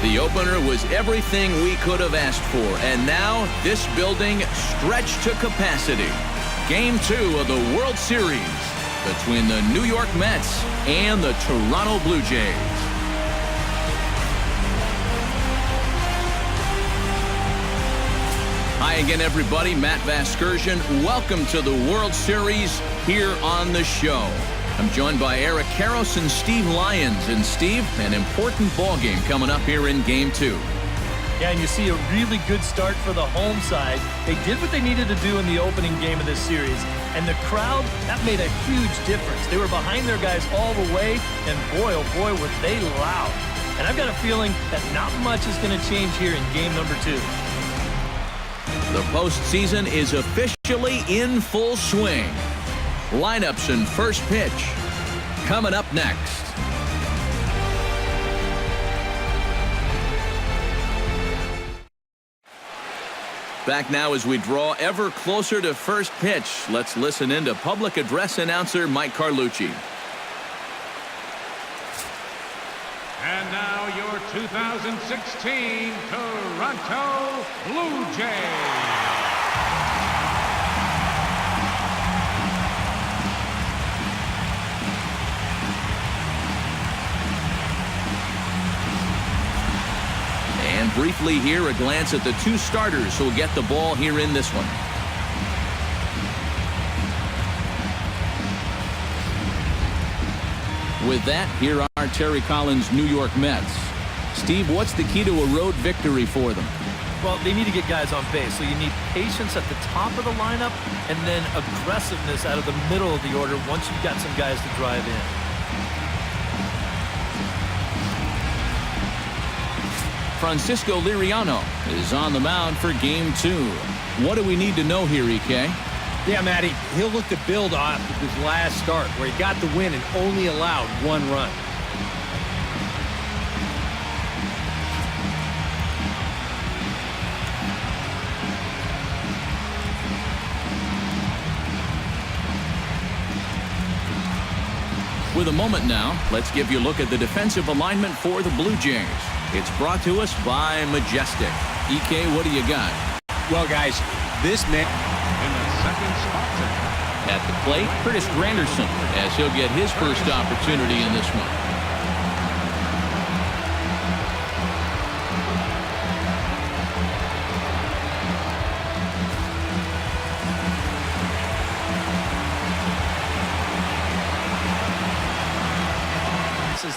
The opener was everything we could have asked for, and now this building stretched to capacity. Game 2 of the World Series between the New York Mets and the Toronto Blue Jays. Hi again, everybody. Matt Vasgersian. Welcome to the World Series here on the show. I'm joined by Eric Karros and Steve Lyons. And Steve, an important ball game coming up here in Game 2. Yeah, and you see a really good start for the home side. They did what they needed to do in the opening game of this series. And the crowd, that made a huge difference. They were behind their guys all the way, and boy, oh boy, were they loud. And I've got a feeling that not much is going to change here in game number 2. The postseason is officially in full swing. Lineups and first pitch coming up next. Back now as we draw ever closer to first pitch. Let's listen in to public address announcer Mike Carlucci. And now your 2016 Toronto Blue Jays. And briefly here, a glance at the two starters who will get the ball here in this one. With that, here are Terry Collins' New York Mets. Steve, what's the key to a road victory for them? Well, they need to get guys on base, so you need patience at the top of the lineup and then aggressiveness out of the middle of the order once you've got some guys to drive in. Francisco Liriano is on the mound for Game 2. What do we need to know here, EK? Yeah, Matty, he'll look to build off of his last start where he got the win and only allowed one run. With a moment now, let's give you a look at the defensive alignment for the Blue Jays. It's brought to us by Majestic. EK, what do you got? Well, guys, this man In the second spot tonight. At the plate, Curtis Granderson, as he'll get his first opportunity in this one.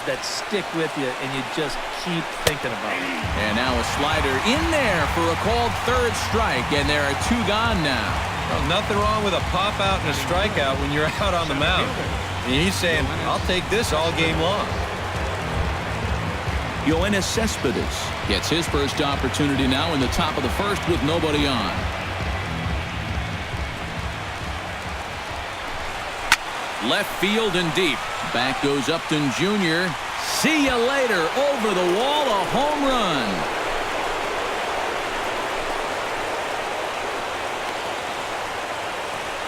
That stick with you and you just keep thinking about it. And now a slider in there for a called third strike, and there are two gone now. Well, nothing wrong with a pop out and a strikeout when you're out on the mound. And he's saying, I'll take this all game long. Yoenis Cespedes gets his first opportunity now in the top of the first with nobody on. Left field and deep. Back goes Upton Jr. See you later. Over the wall, a home run.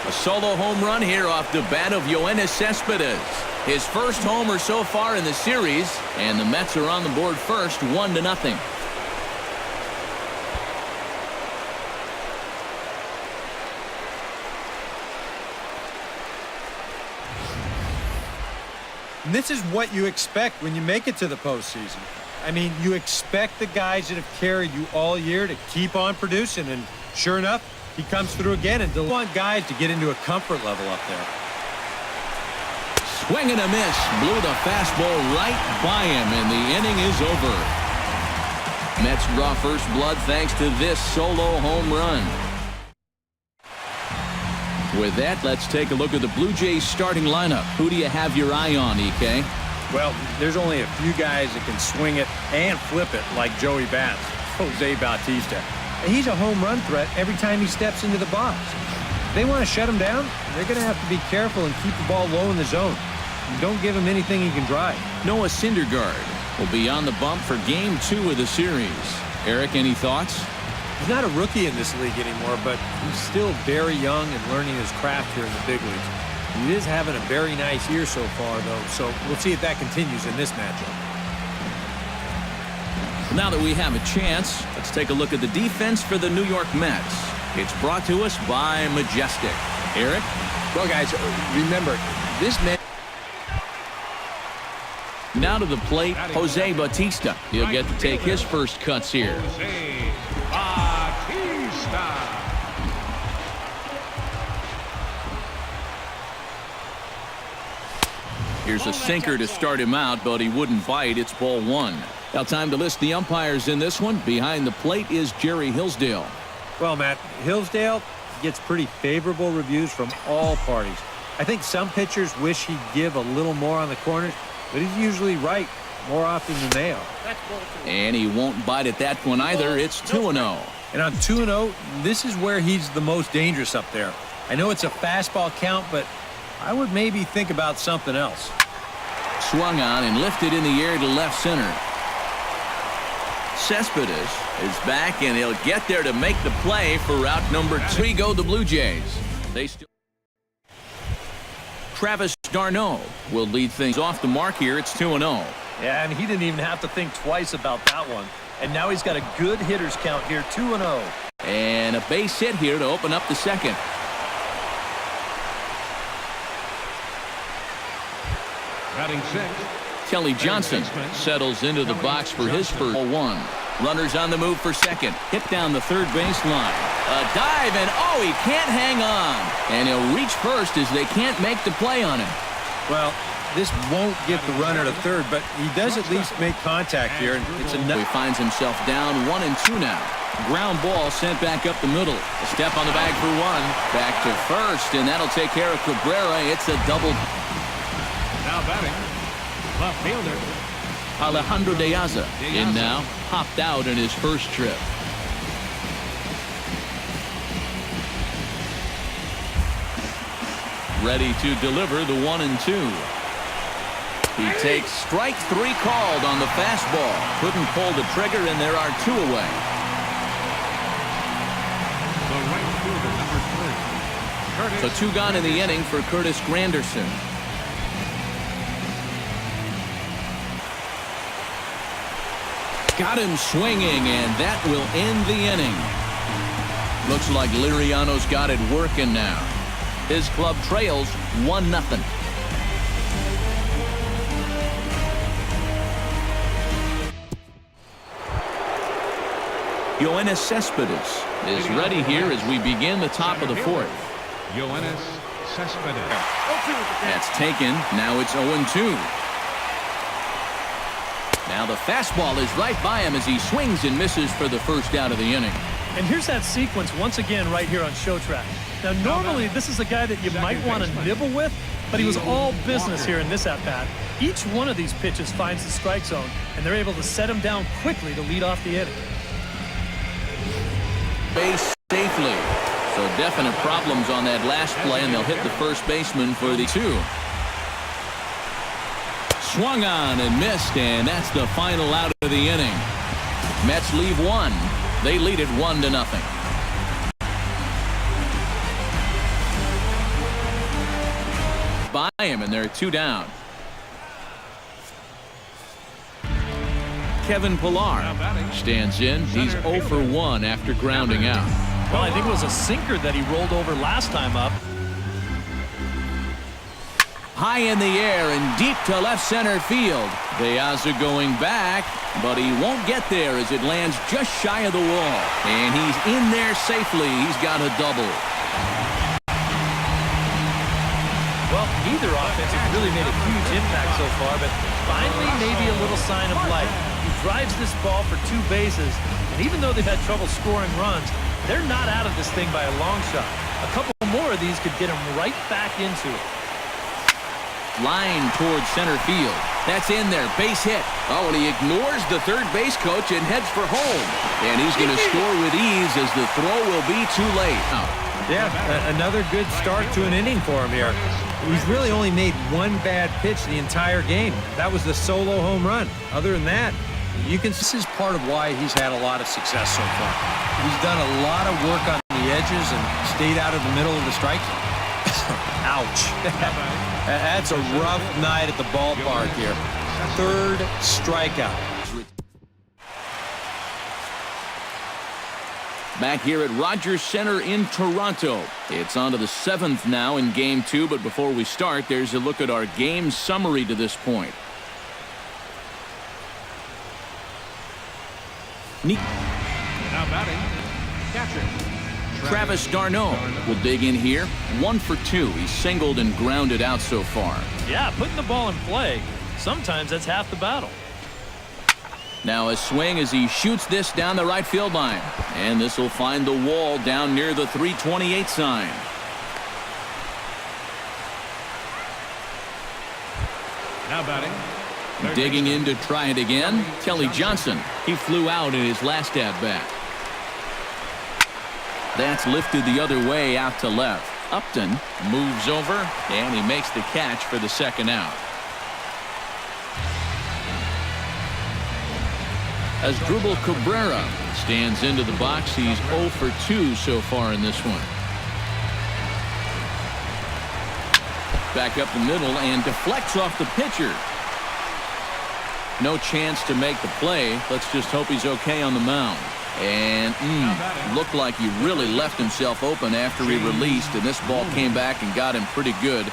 A solo home run here off the bat of Yoenis Cespedes. His first homer so far in the series, and the Mets are on the board first, 1-0. And this is what you expect when you make it to the postseason. I mean, you expect the guys that have carried you all year to keep on producing, and sure enough, he comes through again, and you want guys to get into a comfort level up there. Swing and a miss. Blew the fastball right by him, and the inning is over. Mets draw first blood thanks to this solo home run. With that, let's take a look at the Blue Jays starting lineup. Who do you have your eye on, EK? Well, there's only a few guys that can swing it and flip it like Joey Bats, Jose Bautista. And he's a home run threat every time he steps into the box. If they want to shut him down, they're going to have to be careful and keep the ball low in the zone. And don't give him anything he can drive. Noah Syndergaard will be on the bump for Game 2 of the series. Eric, any thoughts? He's not a rookie in this league anymore, but he's still very young and learning his craft here in the big leagues. He is having a very nice year so far, though, so we'll see if that continues in this matchup. Now that we have a chance, let's take a look at the defense for the New York Mets. It's brought to us by Majestic. Eric? Well, guys, remember, this man... Now to the plate, Jose Bautista. He'll get to take his first cuts here. Jose Bautista. Here's a sinker to start him out, but he wouldn't bite. It's ball one. Now time to list the umpires in this one. Behind the plate is Jerry Hillsdale. Well, Matt, Hillsdale gets pretty favorable reviews from all parties. I think some pitchers wish he'd give a little more on the corners, but he's usually right more often than they are. And he won't bite at that one either. It's 2-0. And on 2-0, this is where he's the most dangerous up there. I know it's a fastball count, but I would maybe think about something else. Swung on and lifted in the air to left center. Cespedes is back, and he'll get there to make the play for route number 2. Go the Blue Jays. They still... Travis d'Arnaud will lead things off the mark here. It's 2-0. Yeah, and he didn't even have to think twice about that one. And now he's got a good hitters count here, 2-0. And a base hit here to open up the second. Batting sixth, Kelly Johnson settles into the box for his first one. Runners on the move for second. Hit down the third baseline. A dive, and oh, he can't hang on. And he'll reach first as they can't make the play on him. Well, this won't get the runner to third, but he does at least make contact here, and it's enough. He finds himself down 1-2 now. Ground ball sent back up the middle. A step on the bag for one. Back to first, and that'll take care of Cabrera. It's a double. now batting, left fielder Alejandro De Aza in now, hopped out in his first trip. Ready to deliver the 1-2. He takes strike 3 called on the fastball. Couldn't pull the trigger, and there are 2 away. The right fielder, number 3. So 2 gone in the inning for Curtis Granderson. Got him swinging, and that will end the inning. Looks like Liriano's got it working now. His club trails 1-0. Yoenis Cespedes is ready here as we begin the top of the 4th. Yoenis Cespedes. That's taken. Now it's 0-2. Now the fastball is right by him as he swings and misses for the first out of the inning. And here's that sequence once again right here on Show Track. Now normally this is a guy that you might want to nibble with, but he was all business here in this at-bat. Each one of these pitches finds the strike zone, and they're able to set him down quickly to lead off the inning. Base safely. So definite problems on that last play, and they'll hit the first baseman for the 2. Swung on and missed, and that's the final out of the inning. Mets leave 1. They lead it 1-0. By him, and they're 2 down. Kevin Pillar stands in. He's 0 for 1 after grounding out. Well, I think it was a sinker that he rolled over last time up. High in the air and deep to left center field. De Aza going back, but he won't get there as it lands just shy of the wall. And he's in there safely. He's got a double. Well, either offense has really made a huge impact so far, but finally maybe a little sign of life. He drives this ball for 2 bases, and even though they've had trouble scoring runs, they're not out of this thing by a long shot. A couple more of these could get him right back into it. Line towards center field. That's in there. Base hit. Oh, and he ignores the third base coach and heads for home. And he's going to score with ease as the throw will be too late. Oh. Yeah, another good start to an inning for him here. He's really only made 1 bad pitch the entire game. That was the solo home run. Other than that, this is part of why he's had a lot of success so far. He's done a lot of work on the edges and stayed out of the middle of the strike zone. Ouch. That's a rough night at the ballpark here. 3rd strikeout. Back here at Rogers Center in Toronto. It's on to the 7th now in Game 2, but before we start, there's a look at our game summary to this point. Now batting, catcher. Travis d'Arnaud will dig in here. 1 for 2. He's singled and grounded out so far. Yeah, putting the ball in play, sometimes that's half the battle. Now a swing as he shoots this down the right field line. And this will find the wall down near the 328 sign. Now batting. Digging in to try it again, Kelly Johnson. He flew out in his last at-bat. That's lifted the other way out to left. Upton moves over, and he makes the catch for the second out. As Drupal Cabrera stands into the box, he's 0 for 2 so far in this one. Back up the middle and deflects off the pitcher. No chance to make the play. Let's just hope he's okay on the mound. And looked like he really left himself open after he released, and this ball came back and got him pretty good.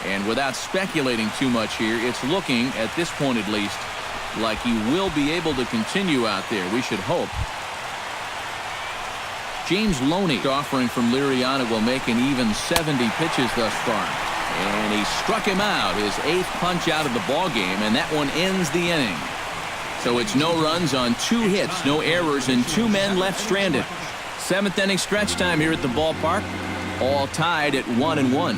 And without speculating too much here, it's looking, at this point at least, like he will be able to continue out there. We should hope. James Loney offering from Liriano will make an even 70 pitches thus far. And he struck him out, his 8th punch out of the ball game, and that one ends the inning. So it's no runs on 2 hits, no errors, and 2 men left stranded. 7th inning stretch time here at the ballpark, all tied at 1-1.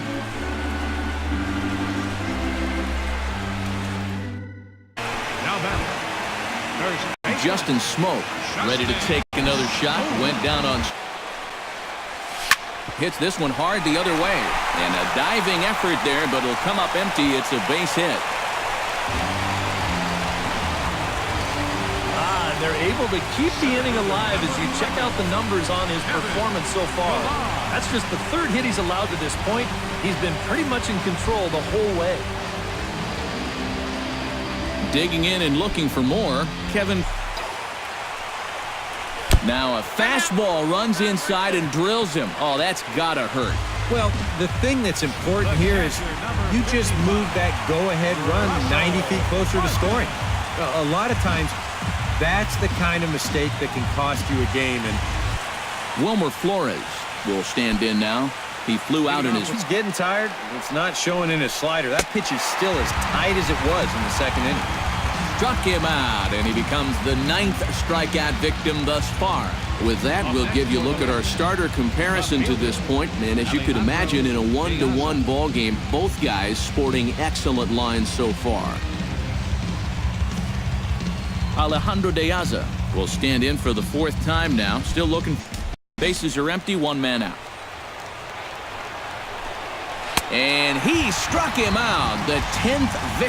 Now batting. Justin Smoke ready to take another shot. Went down on. Hits this one hard the other way. And a diving effort there, but it'll come up empty. It's a base hit. They're able to keep the inning alive as you check out the numbers on his performance so far. That's just the 3rd hit he's allowed to this point. He's been pretty much in control the whole way. Digging in and looking for more, Kevin. Now a fastball runs inside and drills him. Oh, that's gotta hurt. Well, the thing that's important here is you just moved that go-ahead run 90 feet closer to scoring. A lot of times, that's the kind of mistake that can cost you a game. And Wilmer Flores will stand in now. He flew out in his. He's getting tired. It's not showing in his slider. That pitch is still as tight as it was in the 2nd inning. Struck him out, and he becomes the 9th strikeout victim thus far. With that, we'll give you a look at our starter comparison to this point. And as you could imagine, in a 1-1 ball game, both guys sporting excellent lines so far. Alejandro De Aza will stand in for the 4th time now. Still looking. Bases are empty, 1 man out. And he struck him out. The 10th victory.